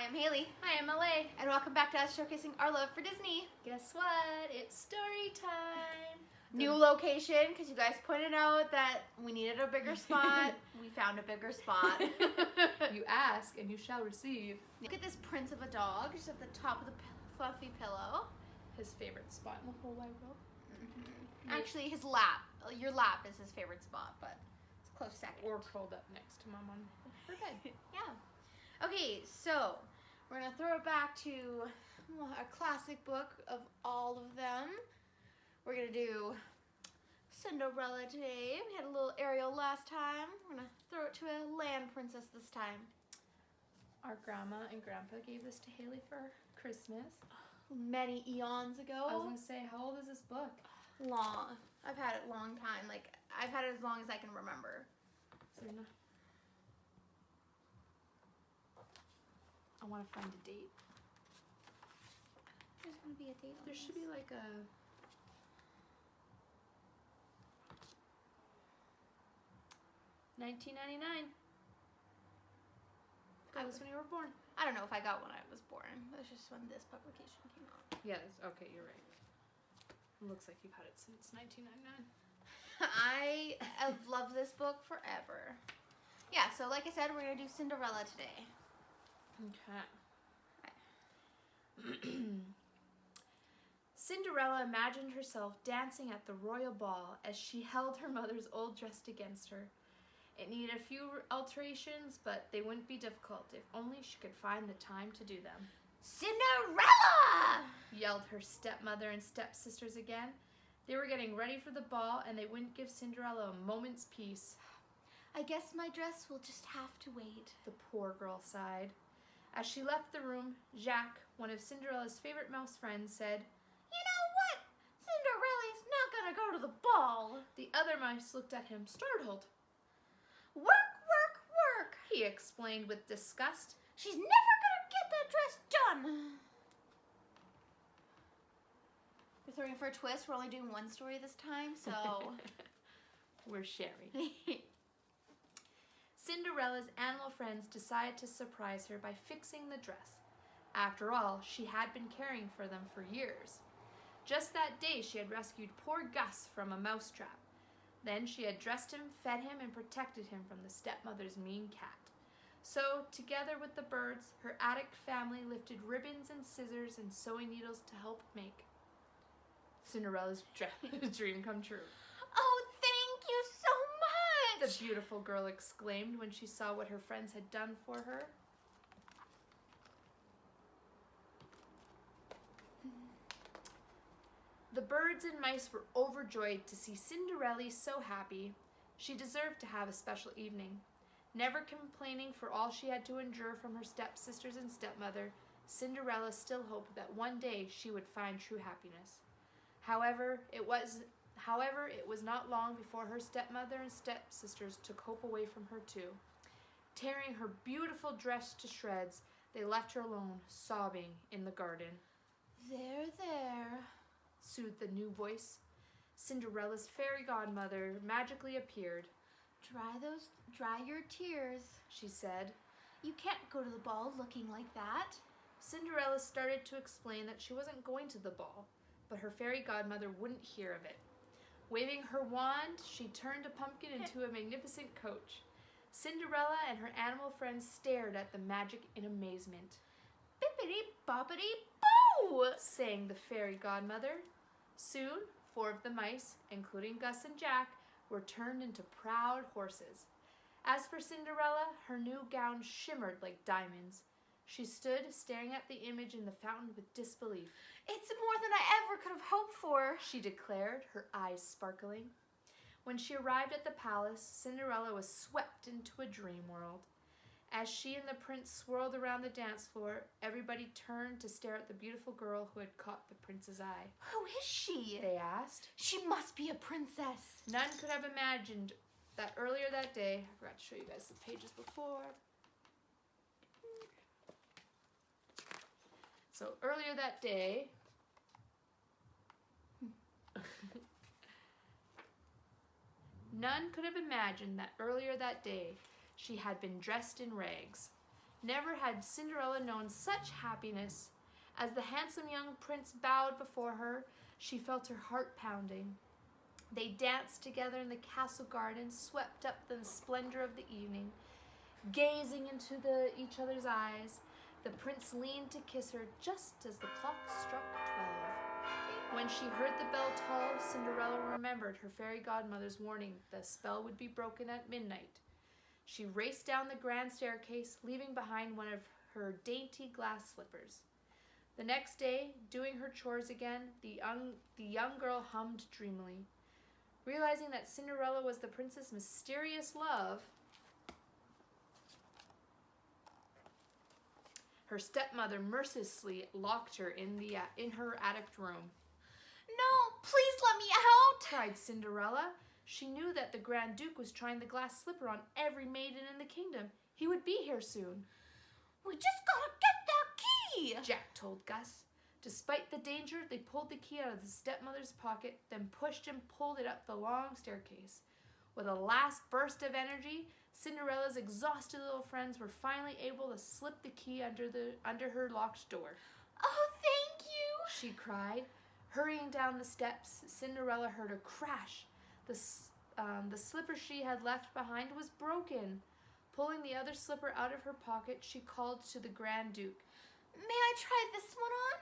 I'm Haley. Hi, I'm LA. And welcome back to us showcasing our love for Disney. Guess what? It's story time. New location, because you guys pointed out that we needed a bigger spot. We found a bigger spot. You ask and you shall receive. Look at this prince of a dog just at the top of the fluffy pillow. His favorite spot in the whole wide world. Mm-hmm. Actually, his lap. Your lap is his favorite spot, but it's close second. Or curled up next to Mom on her bed. Yeah. Okay, so we're going to throw it back to a classic book of all of them. We're going to do Cinderella today. We had a little Ariel last time. We're going to throw it to a land princess this time. Our grandma and grandpa gave this to Haley for Christmas. Many eons ago. I was going to say, how old is this book? Long. I've had it a long time. Like, I've had it as long as I can remember. Serena. I want to find a date. There's going to be a date on There should be like a... $19.99. That was when you were born. I don't know if I got when I was born. That's just when this publication came out. Yes, okay, you're right. It looks like you've had it since 1999. I have loved this book forever. Yeah, so like I said, we're going to do Cinderella today. Okay. Cinderella imagined herself dancing at the royal ball as she held her mother's old dress against her. It needed a few alterations, but they wouldn't be difficult if only she could find the time to do them. Cinderella! Yelled her stepmother and stepsisters again. They were getting ready for the ball, and they wouldn't give Cinderella a moment's peace. I guess my dress will just have to wait. The poor girl sighed. As she left the room, Jacques, one of Cinderella's favorite mouse friends, said, You know what? Cinderella's not gonna go to the ball. The other mice looked at him, startled. Work, work, work, He explained with disgust. She's never gonna get that dress done. We're throwing for a twist. We're only doing one story this time, so... We're sharing. Cinderella's animal friends decided to surprise her by fixing the dress. After all, she had been caring for them for years. Just that day, she had rescued poor Gus from a mousetrap. Then she had dressed him, fed him, and protected him from the stepmother's mean cat. So, together with the birds, her attic family lifted ribbons and scissors and sewing needles to help make Cinderella's dream come true. Oh, thank you so much! The beautiful girl exclaimed when she saw what her friends had done for her. The birds and mice were overjoyed to see Cinderella so happy. She deserved to have a special evening. Never complaining for all she had to endure from her stepsisters and stepmother, Cinderella still hoped that one day she would find true happiness. However, it was not long before her stepmother and stepsisters took hope away from her too. Tearing her beautiful dress to shreds, they left her alone, sobbing in the garden. There, soothed the new voice. Cinderella's fairy godmother magically appeared. Dry your tears, she said. You can't go to the ball looking like that. Cinderella started to explain that she wasn't going to the ball, but her fairy godmother wouldn't hear of it. Waving her wand, she turned a pumpkin into a magnificent coach. Cinderella and her animal friends stared at the magic in amazement. Bippity-boppity-boo! Sang the fairy godmother. Soon, 4 of the mice, including Gus and Jack, were turned into proud horses. As for Cinderella, her new gown shimmered like diamonds. She stood staring at the image in the fountain with disbelief. It's more than I ever could have hoped for, she declared, her eyes sparkling. When she arrived at the palace, Cinderella was swept into a dream world. As she and the prince swirled around the dance floor, everybody turned to stare at the beautiful girl who had caught the prince's eye. Who is she? They asked. She must be a princess. None could have imagined that earlier that day, I forgot to show you guys the pages before. So earlier that day, none could have imagined that earlier that day she had been dressed in rags. Never had Cinderella known such happiness. As the handsome young prince bowed before her, she felt her heart pounding. They danced together in the castle garden, swept up in the splendor of the evening. Gazing into each other's eyes, the prince leaned to kiss her just as the clock struck 12. When she heard the bell toll, Cinderella remembered her fairy godmother's warning the spell would be broken at midnight. She raced down the grand staircase, leaving behind one of her dainty glass slippers. The next day, doing her chores again, the young girl hummed dreamily. Realizing that Cinderella was the prince's mysterious love, her stepmother mercilessly locked her in her attic room. No, please let me out! Cried Cinderella. She knew that the Grand Duke was trying the glass slipper on every maiden in the kingdom. He would be here soon. We just gotta get that key! Jack told Gus. Despite the danger, they pulled the key out of the stepmother's pocket, then pushed and pulled it up the long staircase. With a last burst of energy, Cinderella's exhausted little friends were finally able to slip the key under her locked door. Oh, thank you! She cried. Hurrying down the steps, Cinderella heard a crash. The slipper she had left behind was broken. Pulling the other slipper out of her pocket, she called to the Grand Duke. May I try this one on?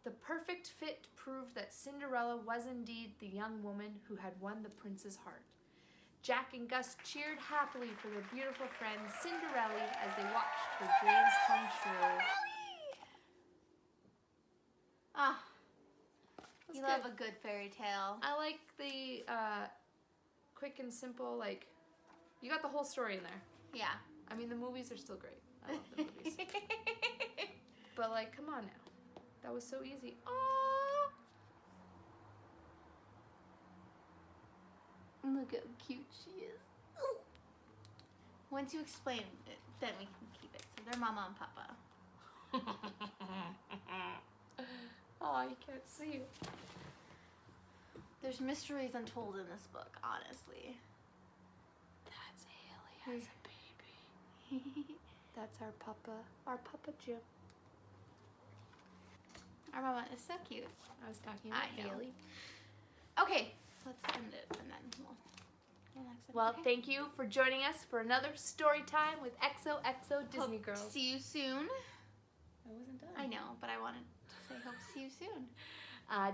The perfect fit proved that Cinderella was indeed the young woman who had won the prince's heart. Jack and Gus cheered happily for their beautiful friend Cinderella as they watched her dreams come true. Ah, you good. love a good fairy tale. I like the quick and simple, like, you got the whole story in there. Yeah. I mean, the movies are still great. I love the movies. But, like, come on now. That was so easy. Oh, look how cute she is. Ooh. Once you explain it, then we can keep it. So they're Mama and Papa. Oh, you can't see it. There's mysteries untold in this book, honestly. That's Haley as a baby. That's our Papa Jim. Our Mama is so cute. I was talking about I know. Haley. Okay, let's end it and then we'll next Well, okay? thank you for joining us for another story time with XOXO Disney Hope Girls. to see you soon. I wasn't done. I know, but I wanted to say hope to see you soon.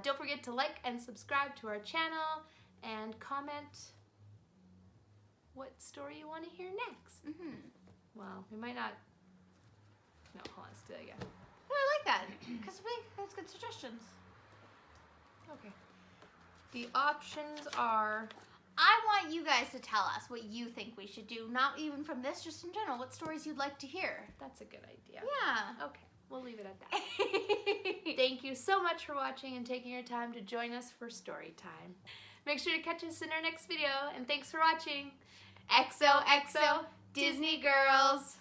Don't forget to like and subscribe to our channel and comment what story you want to hear next. Mm-hmm. Well, we might not. No, hold on, let's do it again. Well, I like that because that's good suggestions. Okay. The options are. I want you guys to tell us what you think we should do, not even from this, just in general, what stories you'd like to hear. That's a good idea. Yeah. Okay, we'll leave it at that. Thank you so much for watching and taking your time to join us for story time. Make sure to catch us in our next video, and thanks for watching. XOXO Disney Girls.